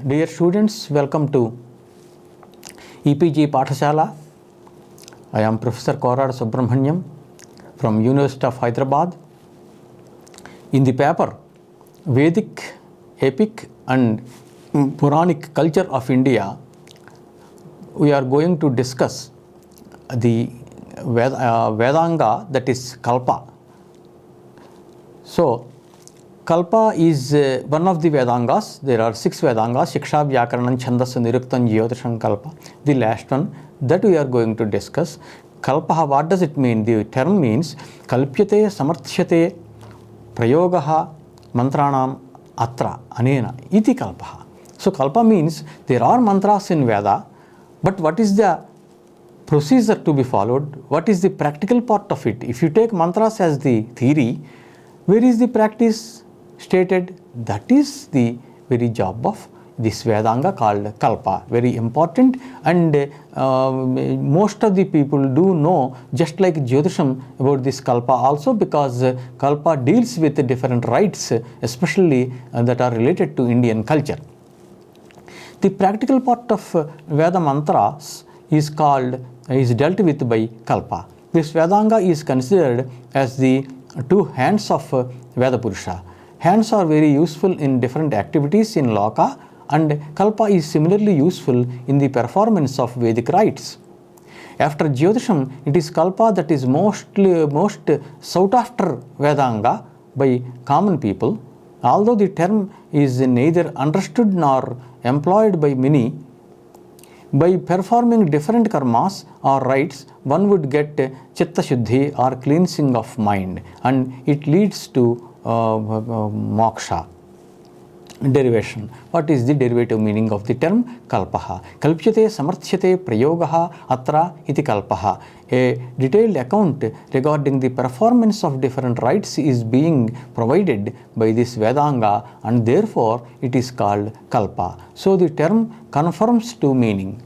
Dear students, welcome to EPG Pathashala. I am Professor Korad Subramaniam from University of Hyderabad. In the paper Vedic, Epic and Puranic Culture of India, we are going to discuss the Vedanga, that is Kalpah. So, Kalpah is one of the Vedangas. There are 6 Vedangas: Shiksha, Vyakaranam, Chandas, Niruktam, Jyotish, Kalpah. The last one that we are going to discuss. Kalpah, what does it mean? The term means Kalpyate, Samarthyate, Prayogaha, Mantranam, Atra, Anena, Iti Kalpah. So, Kalpah means there are mantras in Veda, but what is the procedure to be followed? What is the practical part of it? If you take mantras as the theory, where is the practice stated? That is the very job of this Vedanga called Kalpah. Very important, and most of the people do know, just like Jyotisham, about this Kalpah also, because Kalpah deals with different rites, especially that are related to Indian culture. The practical part of Veda mantras is dealt with by Kalpah. This Vedanga is considered as the 2 hands of Veda Purusha. Hands are very useful in different activities in Loka, and Kalpah is similarly useful in the performance of Vedic rites. After Jyotisham, it is Kalpah that is most sought after Vedanga by common people. Although the term is neither understood nor employed by many, by performing different karmas or rites, one would get chitta shuddhi or cleansing of mind, and it leads to moksha. Derivation. What is the derivative meaning of the term Kalpah? Kalpyate, Samarthyate, Prayogaha, Atra, Iti Kalpah. A detailed account regarding the performance of different rites is being provided by this Vedanga, and therefore it is called Kalpah. So the term confirms 2 meaning.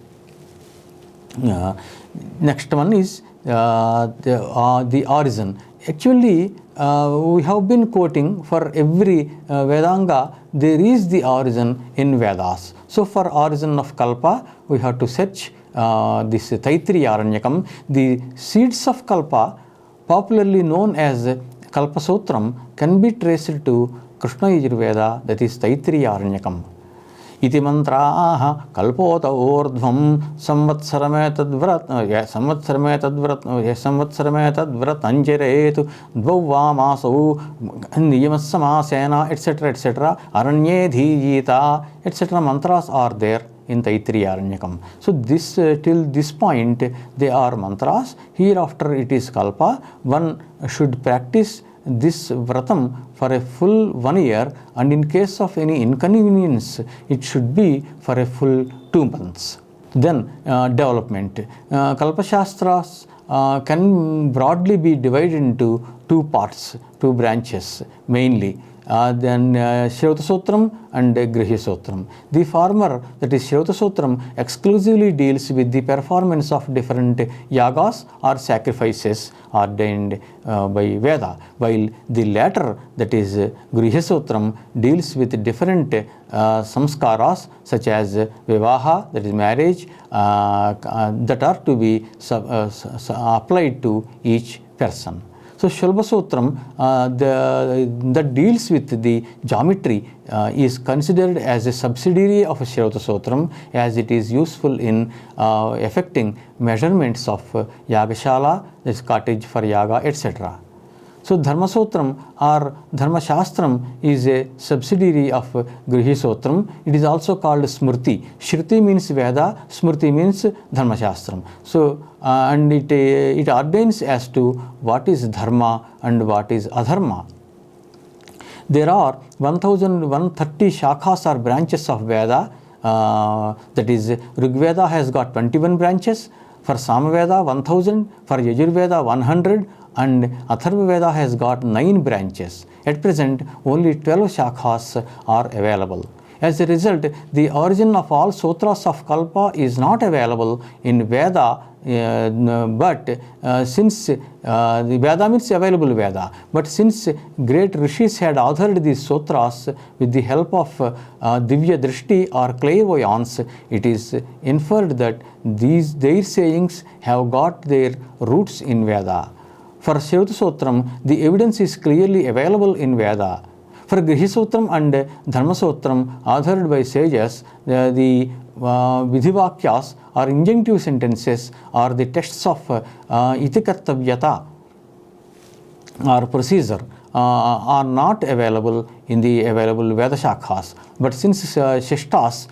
Next one is the origin. Actually, we have been quoting for every Vedanga, there is the origin in Vedas. So for origin of Kalpah, we have to search this Taittiriya Aranyakam. The seeds of Kalpah, popularly known as Kalpasutram, can be traced to Krishna Yajurveda, that is Taittiriya Aranyakam. Iti mantraha kalpota urdhvam samvatsarame tadvrat anjaretu dvavamasu niyamasamasena, etc., etc., aranye dhijita, etc. mantras are there in Taittiriya Aranyakam. So this till this point they are mantras. Hereafter it is Kalpah. One should practice this vratam for a full 1 year, and in case of any inconvenience, it should be for a full 2 months. Then development. Kalpashastras can broadly be divided into 2 parts, 2 branches mainly. Then Shravutasutram and Grihyasutram. The former, that is Shravutasutram, exclusively deals with the performance of different yagas or sacrifices ordained by Veda, while the latter, that is Grihyasutram, deals with different samskaras such as vivaha, that is marriage, that are to be applied to each person. So Shulbasutram, that deals with the geometry, is considered as a subsidiary of Shravutasutram, as it is useful in effecting measurements of Yagashala, that is cottage for yaga, etc. So Dharmasutram or Dharmashastram is a subsidiary of Grihyasutram. It is also called Smrti. Shruti means Veda, Smrti means Dharmashastram. So and it ordains as to what is dharma and what is adharma. There are 1130 shakhas or branches of Veda. That is, Rigveda has got 21 branches, for Samaveda 1000, for Yajurveda 100, and Atharva Veda has got 9 branches. At present, only 12 shakhas are available. As a result, the origin of all sutras of Kalpa is not available in Veda, but since the Veda means available Veda, but since great rishis had authored these sutras with the help of Divya Drishti or clairvoyance, it is inferred that their sayings have got their roots in Veda. For Shivata Sutram, the evidence is clearly available in Veda. For Grihisutram and Dharmasutram, authored by sages, the Vidhivakyas or injunctive sentences or the texts of Itikartavyata or procedure are not available in the available Veda Shakhas. But since Shishtas,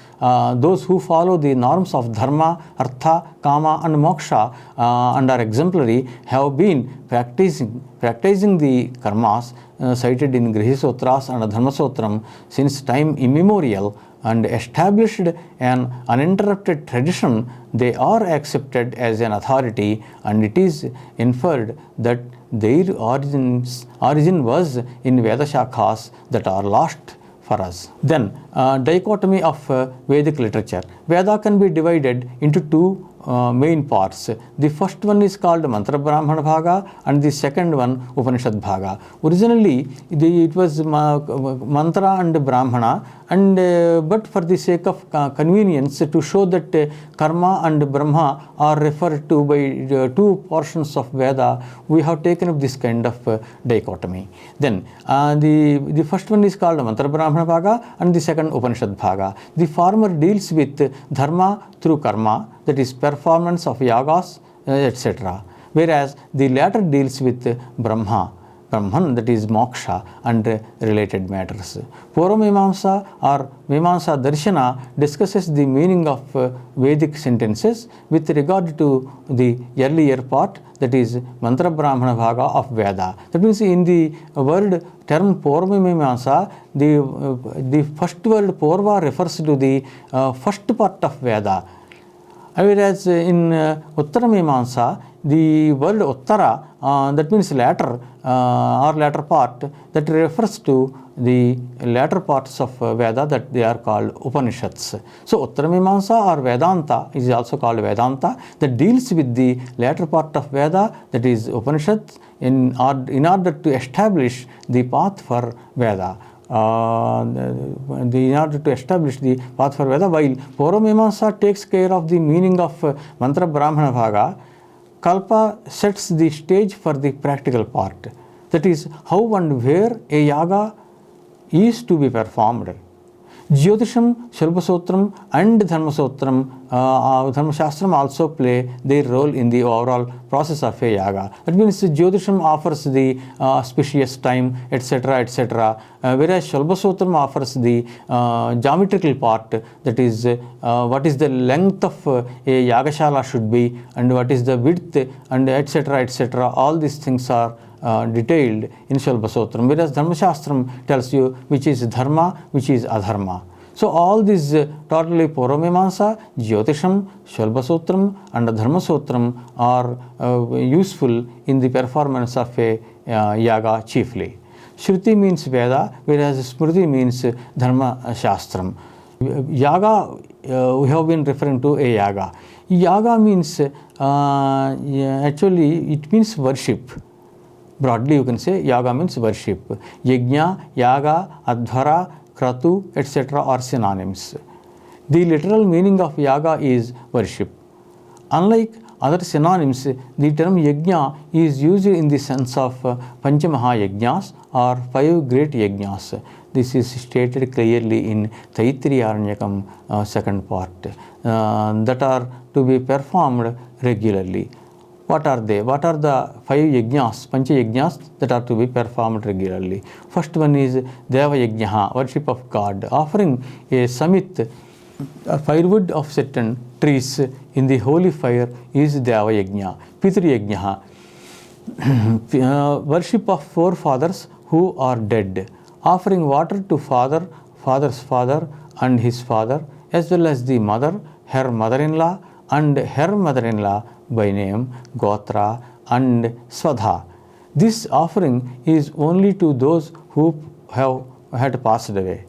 those who follow the norms of Dharma, Artha, Kama and Moksha and are exemplary have been practicing the karmas cited in Grihisutras and Dharmasutram since time immemorial and established an uninterrupted tradition, they are accepted as an authority, and it is inferred that their origin was in Veda Shakhas that are lost for us. Then, dichotomy of Vedic literature. Veda can be divided into two main parts. The first one is called Mantra Brahmana Bhaga and the second one Upanishad Bhaga. Originally, it was Mantra and Brahmana, and but for the sake of convenience, to show that Karma and Brahma are referred to by two portions of Veda, we have taken up this kind of dichotomy. Then the first one is called Mantra Brahmana Bhaga and the second Upanishad Bhaga. The former deals with Dharma through Karma, that is performance of yagas, etc. Whereas the latter deals with Brahman, that is moksha and related matters. Purvamimamsa or Mimamsa Darshana discusses the meaning of Vedic sentences with regard to the earlier part, that is Mantra Brahmana Bhaga of Veda. That means in the word term Purvamimamsa, the first word Purva refers to the first part of Veda. Whereas in Uttaramimamsa, the word Uttara, that means latter or latter part, that refers to the latter parts of Veda, that they are called Upanishads. So Uttaramimamsa or Vedanta is also called Vedanta, that deals with the latter part of Veda, that is Upanishads, in order to establish the path for Veda. In order to establish the path for Veda, while Purvamimamsa takes care of the meaning of Mantra Brahmana Bhaga, Kalpa sets the stage for the practical part, that is how and where a yaga is to be performed. Jyotisham, Shalbasutram and Dharmasutram, Dharmashastram also play their role in the overall process of a yaga. That means Jyotisham offers the auspicious time, etc., etc., whereas Shalbasutram offers the geometrical part, that is what is the length of a yagashala should be and what is the width and etc., etc. All these things are detailed in Shalbasutram, whereas Dharmashastram tells you which is Dharma, which is Adharma. So all these totally Purvamimamsa, Jyotisham, Shalbasutram and Dharmasutram are useful in the performance of a yaga chiefly. Shruti means Veda, whereas Smriti means Dharma Shastram. Yaga, we have been referring to a yaga. Yaga means, actually it means worship. Broadly you can say yaga means worship. Yajna, yaga, adhara, kratu, etc. are synonyms. The literal meaning of yaga is worship. Unlike other synonyms, the term yajna is used in the sense of Panchamaha Yajnas or 5 great yajnas. This is stated clearly in Taittiriya Aranyakam second part, that are to be performed regularly. What are they? What are the 5 yajnas, pancha yajnas that are to be performed regularly? First one is Deva Yajnaha, worship of God, offering a samit, a firewood of certain trees in the holy fire is Deva Yajna. Pitru Yajnaha, worship of forefathers who are dead, offering water to father's father and his father, as well as the mother, her mother-in-law and her mother-in-law by name, Gotra and Swadha. This offering is only to those who had passed away.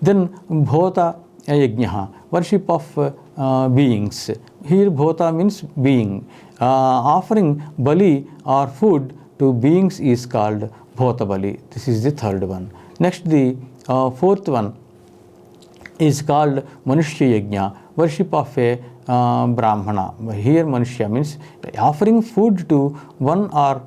Then Bhota Yajna, worship of beings. Here Bhota means being. Offering bali or food to beings is called Bhota Bali. This is the third one. Next, the fourth one is called Manushya Yajna, worship of a Brahmana. Here Manushya means offering food to one or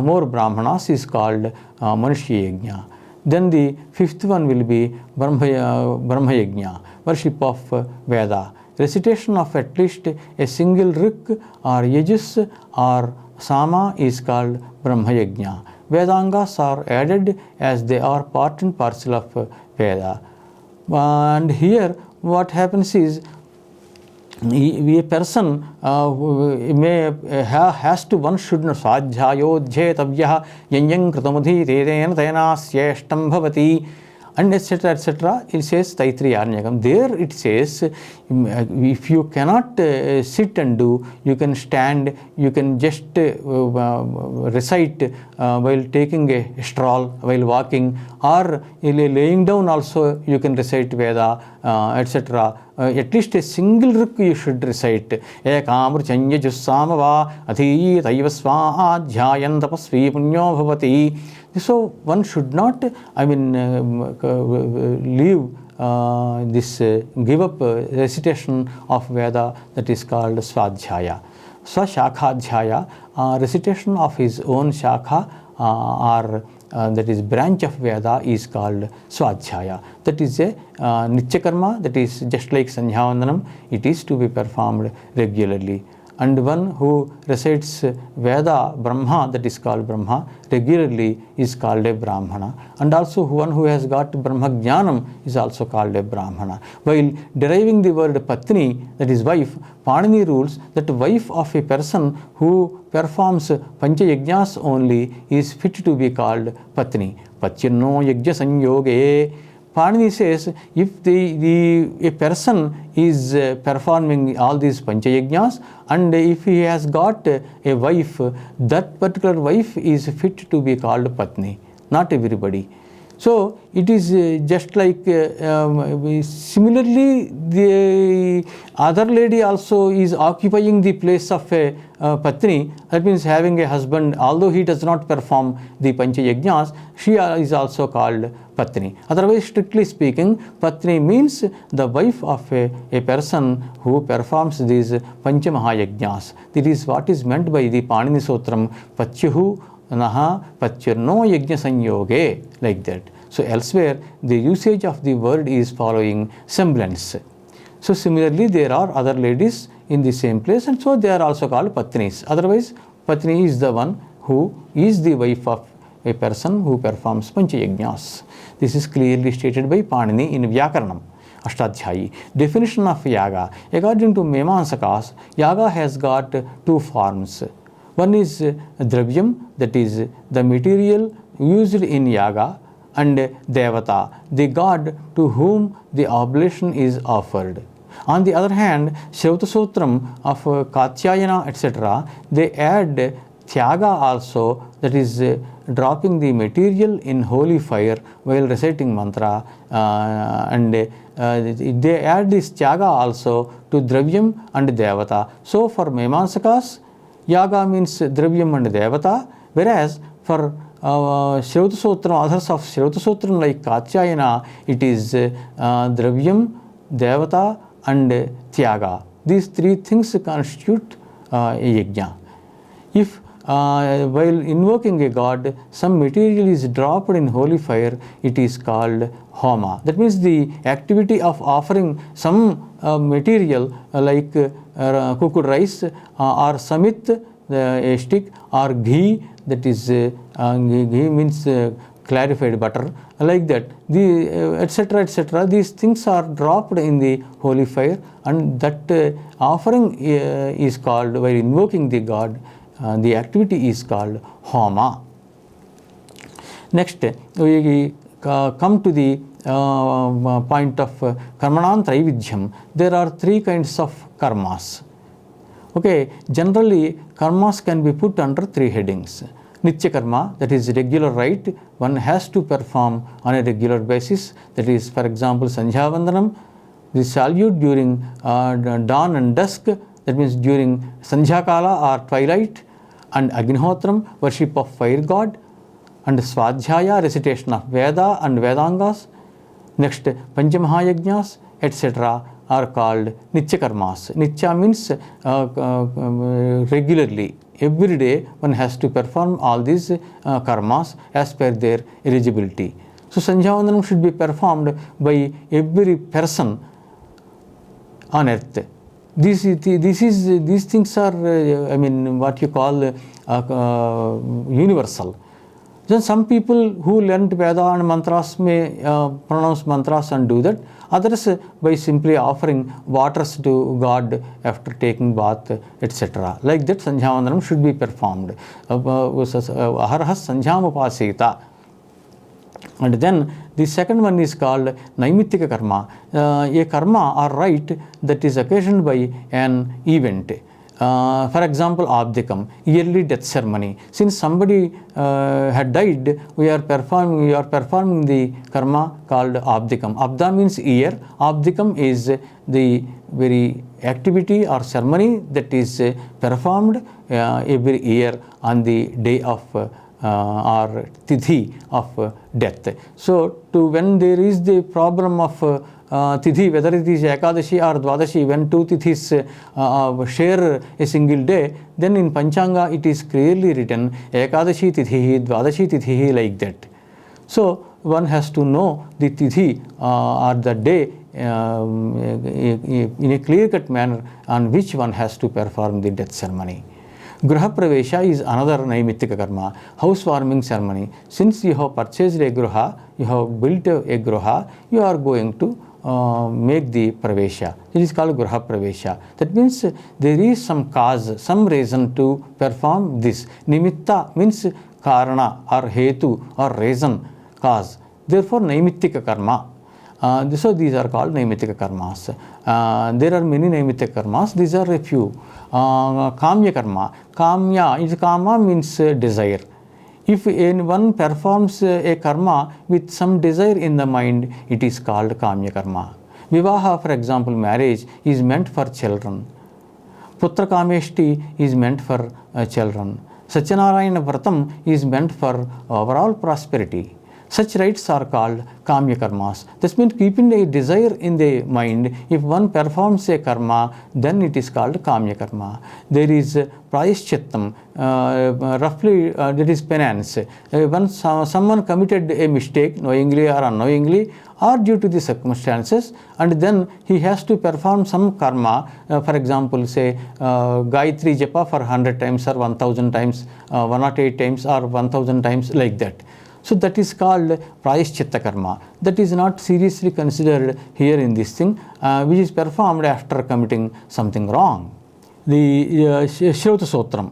more Brahmanas is called Manushya Yajna. Then the fifth one will be Brahma Yajna, worship of Veda. Recitation of at least a single rik or yajus or sama is called Brahma Yajna. Vedangas are added as they are part and parcel of Veda. And here what happens is, a person has to, one should know swadhyayodhyetavya yanyang kritamudhi tedena tena syeshtam bhavati, and etc. etc. It says Taitriyarnyakam. There it says, if you cannot sit and do, you can stand, you can just recite while taking a stroll, while walking, or laying down also you can recite Veda, etc. At least a single rik you should recite. Ekamr chanya jussamava adhi taivasva adhyayan tapasvi punyo bhavati. So one should not, leave this, give up recitation of Veda, that is called Swadhyaya. Swashakha recitation of his own Shakha or that is branch of Veda is called Swadhyaya. That is a Nityakarma, that is just like Sandhyavandanam, it is to be performed regularly. And one who recites Veda, Brahma, that is called Brahma, regularly is called a Brahmana. And also one who has got Brahma Jnanam is also called a Brahmana. While deriving the word Patni, that is wife, Panini rules that wife of a person who performs Pancha Yajnas only is fit to be called Patni. Patyano Yajna Sanyoge. Panini says, if a person is performing all these Pancha Yajnas, and if he has got a wife, that particular wife is fit to be called Patni, not everybody. So it is just like similarly the other lady also is occupying the place of a Patni, that means having a husband, although he does not perform the Pancha Yajnas, she is also called Patni. Otherwise, strictly speaking, Patni means the wife of a person who performs these Pancha Mahayajnas. That is what is meant by the Panini Sutram, Patyuhu Naha Patyurno Yajna Sanyoge, like that. So elsewhere, the usage of the word is following semblance. So similarly, there are other ladies in the same place, and so they are also called Patnis. Otherwise, Patni is the one who is the wife of a person who performs Pancha Yajnas. This is clearly stated by Panini in Vyakaranam, Ashtadhyayi. Definition of Yaga. According to Mimamsakas, Yaga has got two forms. One is Dravyam, that is the material used in Yaga, and Devata, the god to whom the oblation is offered. On the other hand, Shrautasutram of Katyayana, etc., they add Tyaga also, that is dropping the material in holy fire while reciting mantra, and they add this Tyaga also to Dravyam and Devata. So for Mimamsakas, Yaga means Dravyam and Devata, whereas for Shrautasutram, others of Shrautasutram like Katyayana, it is Dravyam, Devata and Tyaga. These three things constitute a Yajna. If while invoking a god, some material is dropped in holy fire, it is called Homa. That means the activity of offering some material like cooked rice or samit, a stick, or ghee, that is ghee means clarified butter, like that, the etc. etc. These things are dropped in the holy fire, and that offering is called, while invoking the god, the activity is called Homa. Next, we come to the point of Karmanan Traividyam. There are three kinds of karmas. Okay, generally karmas can be put under three headings. Nitya karma, that is regular rite, one has to perform on a regular basis. That is, for example, Sandhya Vandanam, the salute during dawn and dusk, that means during Sandhya Kala or twilight, and Agnihotram, worship of fire god, and Swadhyaya, recitation of Veda and Vedangas. Next, Panchamahayajnas, etc. are called Nitya karmas. Nitya means regularly. Every day one has to perform all these karmas as per their eligibility. So Sandhya Vandanam should be performed by every person on earth. These things are, what you call universal. Then some people who learnt Veda and mantras may pronounce mantras and do that. Others by simply offering waters to God after taking bath, etc. Like that, Sandhya Vandanam should be performed. Aharahas Sandhyam Upasita. And then the second one is called Naimittika karma. A karma or rite that is occasioned by an event. For example, Abdikam, yearly death ceremony. Since somebody had died, we are performing the karma called Abdikam. Abda means year. Abdikam is the very activity or ceremony that is performed every year on the day of or tithi of death. So, when there is the problem of tithi, whether it is Ekadashi or Dwadashi, when two tithis share a single day, then in Panchanga it is clearly written Ekadashi tithi, Dwadashi tithi, like that. So one has to know the tithi or the day in a clear-cut manner on which one has to perform the death ceremony. Gruha Pravesha is another Naimittika karma, housewarming ceremony. Since you have purchased a gruha, you have built a gruha, you are going to make the pravesha. It is called Gruha Pravesha. That means there is some cause, some reason to perform this. Nimitta means karana or hetu or reason, cause. Therefore, Naimittika karma. So these are called Naimittika karmas. There are many Naimittika karmas. These are a few. Kamya karma. Kama means desire. If anyone performs a karma with some desire in the mind, it is called Kamya karma. Vivaha, for example, marriage, is meant for children. Putra Kameshti is meant for children. Satyanarayana Vratam is meant for overall prosperity. Such rites are called Kamya karmas. This means keeping a desire in the mind. If one performs a karma, then it is called Kamya karma. There is Prayashchittam, roughly that is penance. Once someone committed a mistake, knowingly or unknowingly, or due to the circumstances, and then he has to perform some karma, for example, say Gayatri Japa for 100 times or 1000 times, 108 times or 1000 times, like that. So that is called Prayashchitta karma. That is not seriously considered here in this thing, which is performed after committing something wrong. The Shrauta Sotram.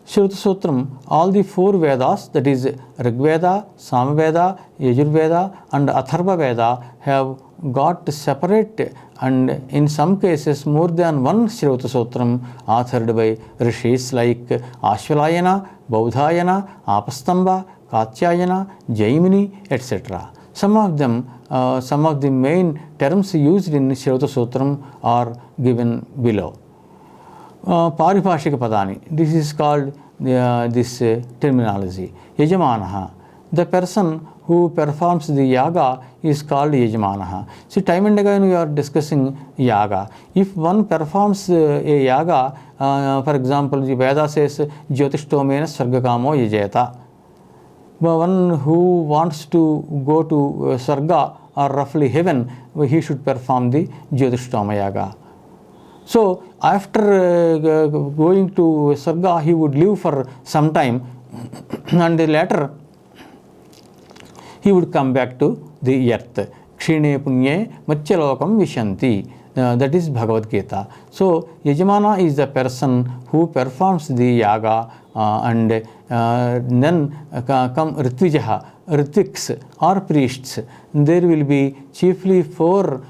Shrauta Sotram, all the four Vedas, that is Rigveda, Samaveda, Yajurveda and Atharva Veda, have got separate and in some cases more than one Shrauta Sotram authored by rishis like Ashvalayana, Baudhayana, Apastamba, Katyayana, Jaimini, etc. Some of them, some of the main terms used in Shrauta Sotram are given below. Paribhashika Padani, this is called this terminology. Yajamanaha, the person who performs the yaga is called Yajamanaha. See, time and again we are discussing yaga. If one performs a yaga, for example, the Veda says Jyotishtomena Sargakamo Yajeta. One who wants to go to Sarga or roughly heaven, he should perform the Jyotishtoma Yaga. So after going to Sarga, he would live for some time and later he would come back to the earth. Kshine punye machyalokam vishanti. That is Bhagavad Gita. So Yajamana is the person who performs the yaga and then come Ritvijaha, Ritviks or priests. There will be chiefly 4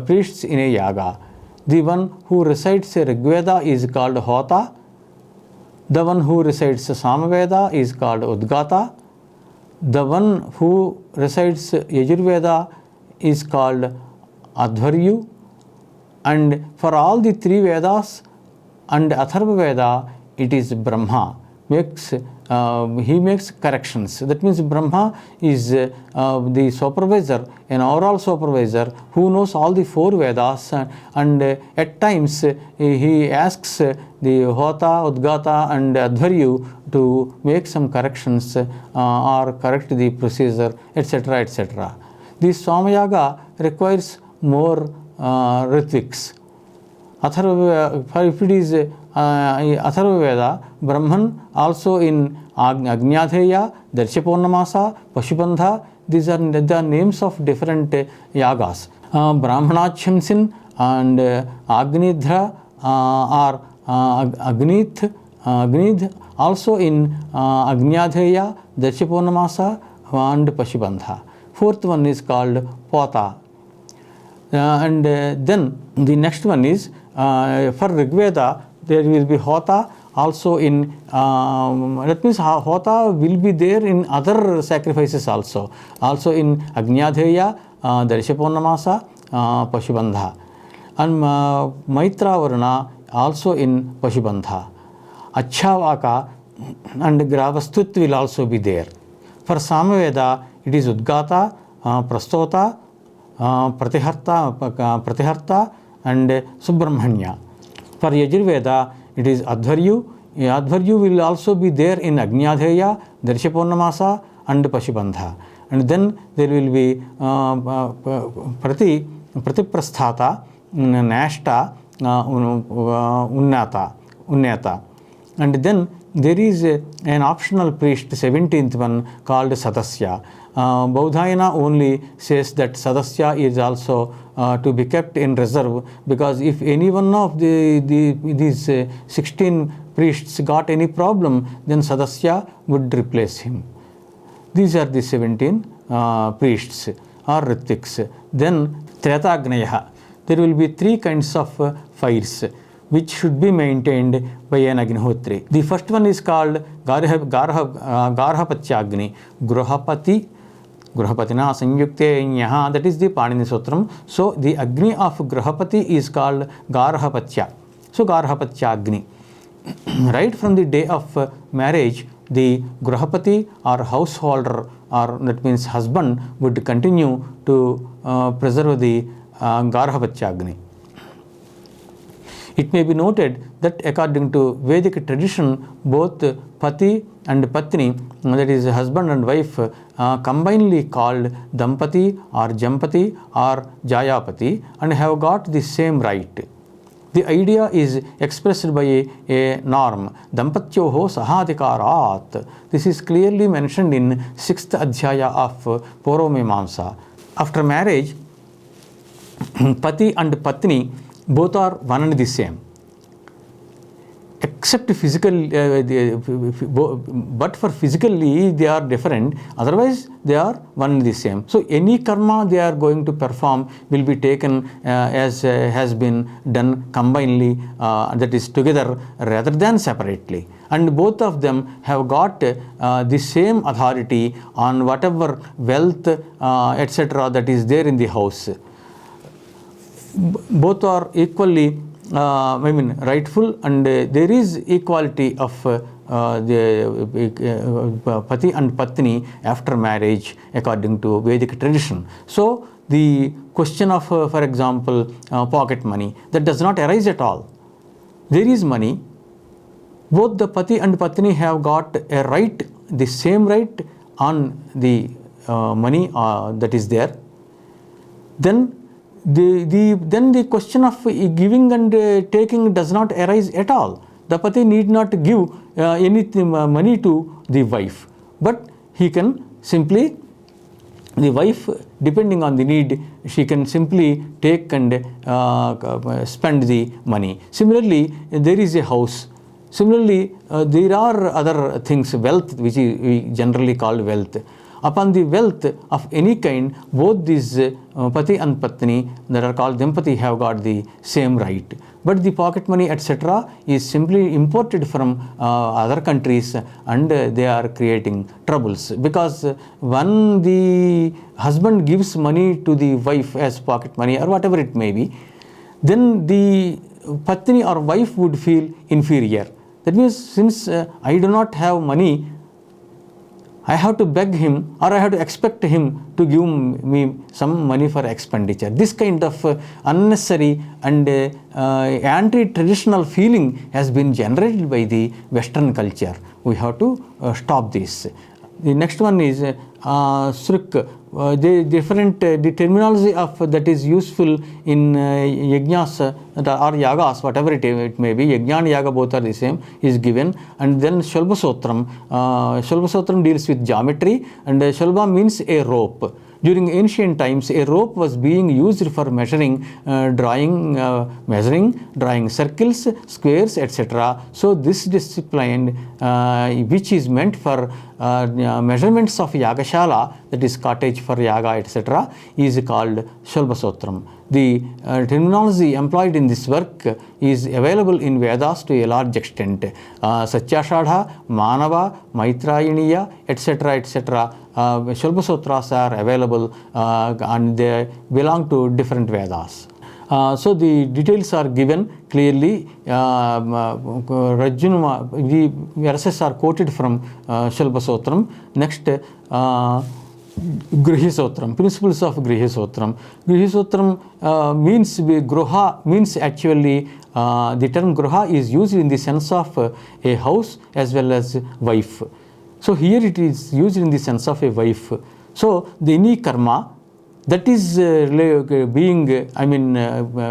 priests in a yaga. The one who recites a Rigveda is called Hota, The one who recites Samaveda is called Udgata. The one who recites Yajurveda is called Advaryu. And for all the three Vedas and Atharva Veda, it is Brahma. He makes corrections. That means Brahma is the supervisor, an overall supervisor who knows all the four Vedas, and at times he asks the Hota, Udgata and Advaryu to make some corrections or correct the procedure, etc. etc. The Samayaga requires more Ritviks. If it is Atharva Veda, Brahman also in Agnyadheya, Darshapurnamasa, Pashubandha, these are the names of different yagas. Brahmanachhamsin and Agnidhra or Agnidh also in Agnyadheya, Darshapurnamasa and Pashubandha. Fourth one is called Pota. And then the next one is for Rigveda, there will be Hota also in, that means Hota will be there in other sacrifices also. Also in Agnyadheya, Darshapurnamasa, Pashubandha. And Maitra Varna also in Pashubandha. Achavaka and Gravastut will also be there. For Samaveda, it is Udgata, Prastota, Pratiharta and Subramanya. For Yajurveda, it is Advaryu. Advaryu will also be there in Agnyadheya, Darshapurnamasa and Pashubandha. And then there will be Pratiprasthata, Nashta, Unnata. And then there is an optional priest, 17th one, called Sadasya. Baudhayana only says that Sadasya is also to be kept in reserve, because if any one of these 16 priests got any problem, then Sadasya would replace him. These are the 17 priests or Ritviks. Then Tretagnaya. There will be three kinds of fires which should be maintained by an Agnihotri. The first one is called Garhapatyagni. Gruhapatina Sanyukte Nyaha, that is the Panini Sutram. So the Agni of Gruhapati is called Garhapatya. So Garhapatyagni. Right from the day of marriage, the Gruhapati or householder, or that means husband, would continue to preserve the Garhapatyagni. It may be noted that according to Vedic tradition, both Pati and Patni, that is husband and wife, combinedly called Dampati or Jampati or Jayapati, and have got the same right. The idea is expressed by a norm, Dampatyoho Sahadikarat. This is clearly mentioned in 6th Adhyaya of Purvamimamsa. After marriage, Pati and Patni both are one and the same, except physical, but for physically they are different, otherwise they are one and the same. So any karma they are going to perform will be taken as has been done combinedly, that is together rather than separately. And both of them have got the same authority on whatever wealth, etc. that is there in the house. Both are equally rightful, and there is equality of the Pati and Patni after marriage according to Vedic tradition. So the question of, for example, pocket money, that does not arise at all. There is money. Both the Pati and Patni have got a right, the same right on the money that is there. Then the question of giving and taking does not arise at all. The Pati need not give any money to the wife, but he can simply, the wife, depending on the need, she can simply take and spend the money. Similarly, there is a house. Similarly, there are other things, wealth, which we generally call wealth. upon the wealth of any kind, both these Pati and Patni that are called Dampati have got the same right. But the pocket money etc. is simply imported from other countries, and they are creating troubles, because when the husband gives money to the wife as pocket money or whatever it may be, then the Patni or wife would feel inferior. That means, since I do not have money, I have to beg him or I have to expect him to give me some money for expenditure. This kind of unnecessary and anti-traditional feeling has been generated by the Western culture. We have to stop this. The next one is Sruk. The terminology of that is useful in yajnas or yagas, whatever it may be. Yajna and yaga both are the same, is given. And then Shalbasotram. Shalbasotram deals with geometry, and Shalba means a rope. During ancient times, a rope was being used for measuring, drawing circles, squares, etc. So this discipline, which is meant for measurements of Yagashala, that is cottage for Yaga, etc., is called Shalbasotram. The terminology employed in this work is available in Vedas to a large extent. Satyashadha, Manava, Maitrayaniya, etc., etc. Shalbasotras are available and they belong to different Vedas. So the details are given clearly. Rajunuma, the verses are quoted from Shalbasotram. Next, Grihyasotram, principles of Grihyasotram. Grihyasotram means Gruha, means actually the term Gruha is used in the sense of a house as well as wife. So here it is used in the sense of a wife. So the any karma that is being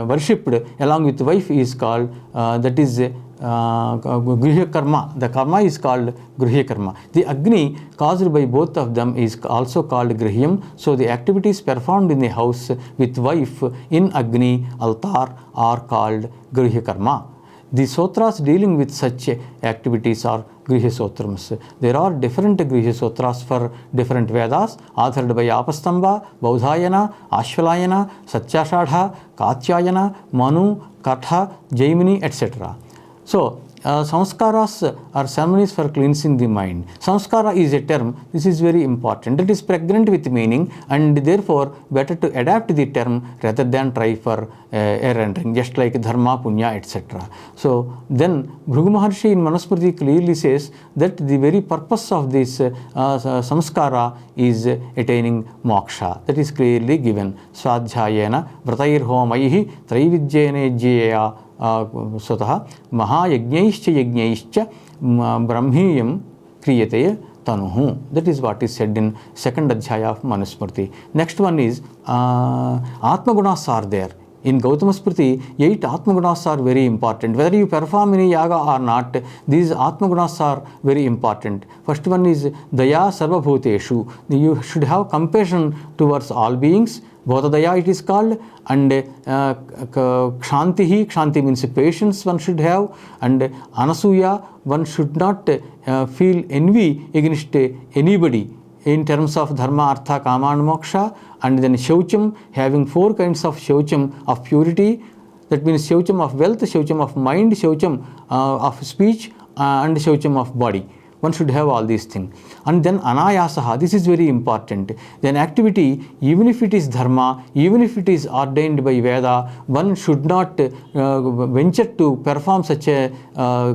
worshipped along with wife is called that is Griha karma. The karma is called Griha karma. The Agni caused by both of them is also called Grihyam. So the activities performed in a house with wife in Agni altar are called Griha karma. The sutras dealing with such activities are Grihyasotrams. There are different Grihyasotras for different Vedas, authored by Apastamba, Baudhayana, Ashvalayana, Satyashadha, Katyayana, Manu, Katha, Jaimini, etc. So, samskaras are ceremonies for cleansing the mind. Samskara is a term, this is very important. It is pregnant with meaning, and therefore better to adapt the term rather than try for a rendering, just like dharma, punya, etc. So then Bhrigu Maharshi in Manusmriti clearly says that the very purpose of this samskara is attaining moksha. That is clearly given. Swadhyayena vratair homaihi traividyene jyeya स्वतः महायज्ञैश्च यज्ञैश्च ब्रह्मीयं क्रियते tanuhu. That is what is said in second adhyaya of Manusmriti. Next one is Atmagunas are there. In Gautama Smriti, 8 Atmagunas are very important. Whether you perform any yaga or not, these Atmagunas are very important. First one is Daya Sarvabhuteshu. You should have compassion towards all beings. Bodhadaya it is called. And Kshantihi, Kshanti means patience one should have. And Anasuya, one should not feel envy against anybody in terms of dharma, artha, kama and moksha. And then Shaucham, having 4 kinds of Shaucham of purity. That means Shaucham of wealth, Shaucham of mind, Shaucham of speech, and Shaucham of body. One should have all these things. And then Anayasaha, this is very important. Then activity, even if it is dharma, even if it is ordained by Veda, one should not venture to perform such a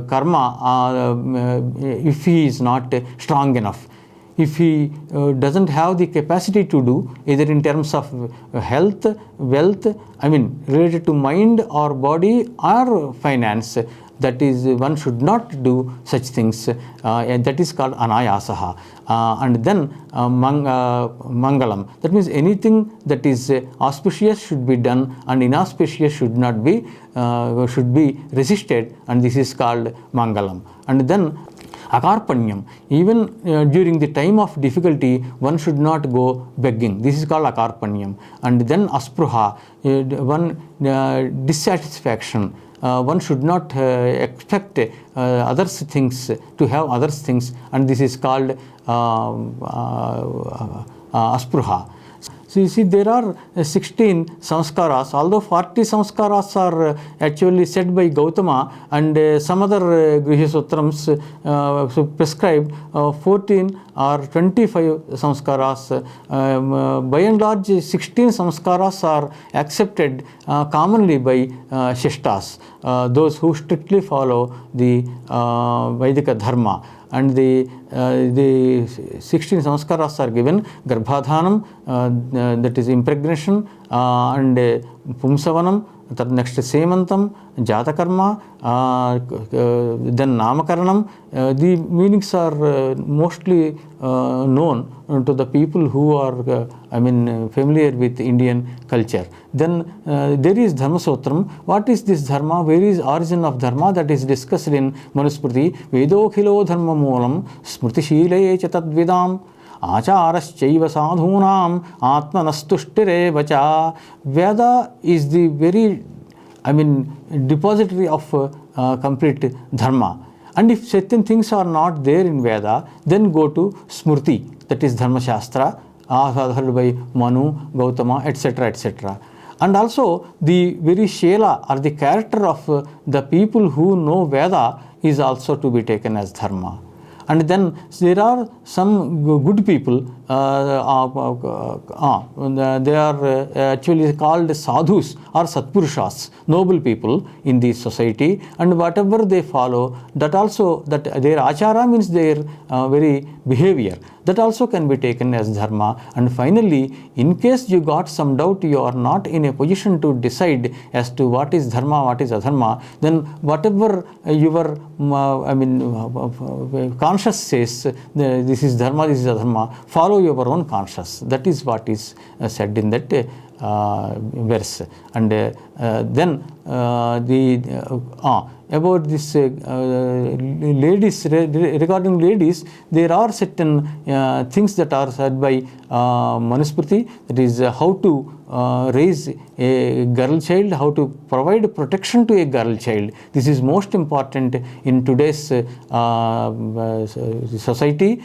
karma if he is not strong enough. If he doesn't have the capacity to do, either in terms of health, wealth, related to mind or body or finance, that is, one should not do such things. That is called anayasaha. And then mangalam. That means anything that is auspicious should be done and inauspicious should not be, should be resisted, and this is called mangalam. And then Akarpanyam, even during the time of difficulty, one should not go begging. This is called akarpanyam. And then aspruha, dissatisfaction. One should not expect others things, to have others things, and this is called aspruha. So you see, there are 16 samskaras, although 40 samskaras are actually said by Gautama, and some other Grihya Sutrams prescribe 14 or 25 samskaras. By and large, 16 samskaras are accepted commonly by Shishtas, those who strictly follow the Vaidika Dharma. And the 16 samskaras are given: Garbhadhanam, that is impregnation, and Pumsavanam, next Semantam, Jatakarma, then Namakaranam. The meanings are mostly known to the people who are familiar with Indian culture. Then there is Dharma Sutram. What is this Dharma? Where is origin of Dharma? That is discussed in Manusmriti. Vedokhilo Dharma Moolam Smriti Shile Chatadvidam Acharaschaiva Sadhunam Atmanastushtere Vacha. Veda is the very depository of complete Dharma. And if certain things are not there in Veda, then go to Smriti, that is Dharma Shastra, authored by Manu, Gautama, etc., etc. And also the very Shela or the character of the people who know Veda is also to be taken as Dharma. And then there are some good people, they are actually called sadhus or satpurushas, noble people in the society, and whatever they follow, that also, that their achara means their very behavior, that also can be taken as dharma. And finally, in case you got some doubt, you are not in a position to decide as to what is dharma, what is adharma, then whatever your conscience says, this is dharma, this is adharma, follow your own conscience. That is what is said in that verse. And then about this ladies, regarding ladies, there are certain things that are said by Manusmriti, that is how to raise a girl child, how to provide protection to a girl child. This is most important in today's society.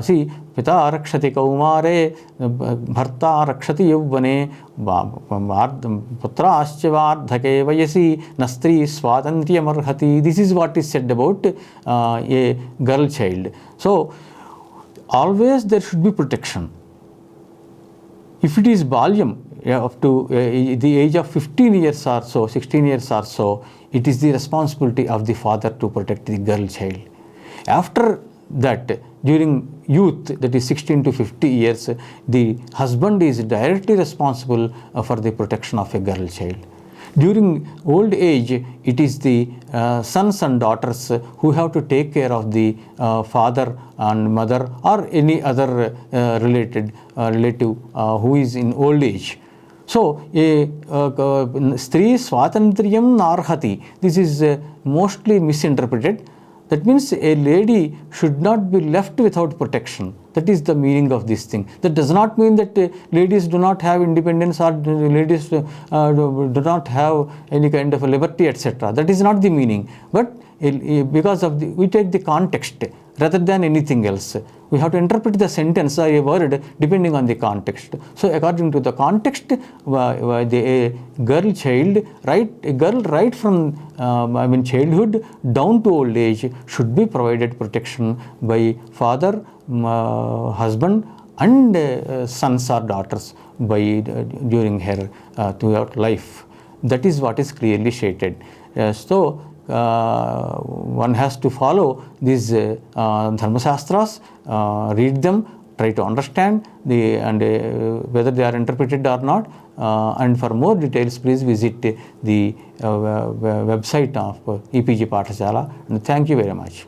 See, Pita rakshati kaumare, bharta rakshati yuvvane, putra aschavardhake vayasi, nastri swatantriyam arhati. This is what is said about a girl child. So, always there should be protection. If it is balyam, up to the age of 15 years or so, 16 years or so, it is the responsibility of the father to protect the girl child. After that, during youth, that is 16 to 50 years, the husband is directly responsible for the protection of a girl child. During old age, it is the sons and daughters who have to take care of the father and mother or any other relative who is in old age. So, stri swatantriyam narhati, this is mostly misinterpreted. That means a lady should not be left without protection. That is the meaning of this thing. That does not mean that ladies do not have independence or ladies do not have any kind of a liberty, etc. That is not the meaning. But because of we take the context rather than anything else. We have to interpret the sentence or a word depending on the context. So, according to the context, a girl child, right from childhood down to old age should be provided protection by father, husband, and sons or daughters during her throughout life. That is what is clearly stated. So, one has to follow these dharma shastras, read them, try to understand whether they are interpreted or not. And for more details, please visit the website of EPG Pathashala. And thank you very much.